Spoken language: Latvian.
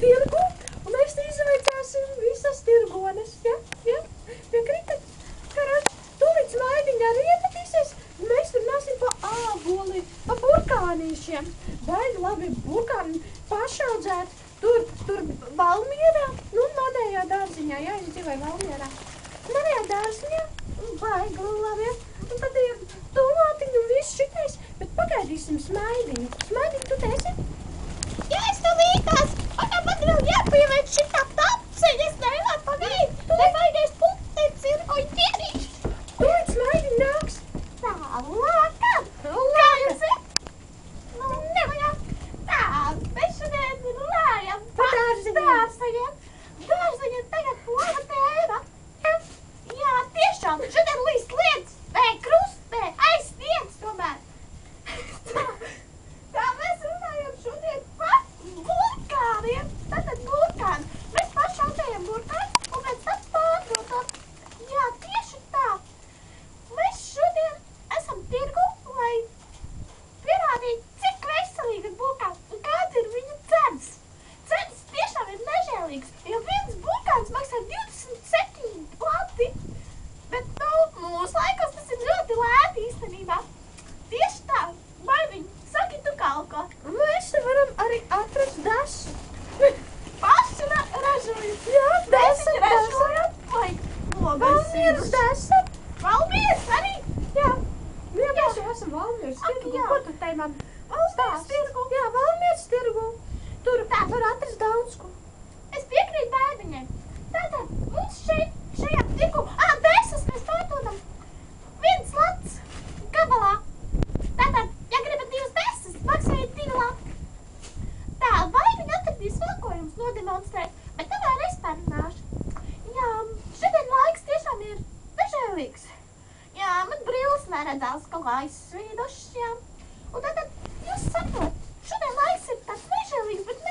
tirgu, un mēs te izvaicāsim visas tirgones, ja? Piekritat? Karoči, tūlīt Smaidiņa arī iepatīsies, un mēs runāsim pa āboli, pa burkānīšiem. Baigi labi burkāni pašaudzēt, tur Valmierā, nu, manējā dārziņā, jā, es dzīvoju Valmierā. Manējā dārziņā, baigi labi, un tad ir tomātiņu un viss šitais, bet pagaidīsim Smaidiņu. Smaidiņu, tu te esi? Jā, es tu līkās, un man vēl jāpievēc šitā tapceļa, es nevaru pagaid, te baigais putets ir, oi, ķerīši. Tūlīt Smaidiņu nāks. Tā, lākam, kā jums ir? Nu, nevajag. Tā, mēs šodien runājam Pa dārziņiem. Dārziņiem tagad laba tēma. Jā, tiešām, šodien līst lietas, krustē, aizsniedz tomēr. Tā mēs runājam šodien par burkāniem. Tātad burkāni. Mēs pašautējam burkāni un pēc tam pārdodam. Jā, tieši tā. Mēs šodien esam tirgu, lai pierādītu, cik veselīgi ir burkāns un kāds ir viņa cenas. Cenas tiešām ir nežēlīgas, jo viens burkāns maksā 27 lati. Bet, mūsu laikos tas ir ļoti lēti īstenībā. Tieši tā, Baiviņ, saki tu kaut ko. Mēs te varam arī atrast dasu. Paši ražojam. Jā, Mēs dasa. ražojam, vai Valmieras dasa. Valmieras arī? Jā, mēs jau esam Valmieras Ak, tirgu. jā. Ko tu te man? Valmieras tirgu. Jā, Valmieras tirgu. Tur var atrast daudz ko. Es piekrītu Baiviņai. Tātad mums šajā tirgu, desas mēs pārdodam. Viens lats gabalā. Tātad, ja gribat 2 desas, maksājiet 2 lati. Tā, Baiviņa atradīs vēl ko jums nodemonstrēt, bet tomēr es parunāšu. Jā, šodien laiks tiešām ir nežēlīgs. Jā, man brilles neredzās kaut kā aizsvīdušas, jā. Un tātad, jūs saprot, šodien laiks ir tāds nežēlīgs, bet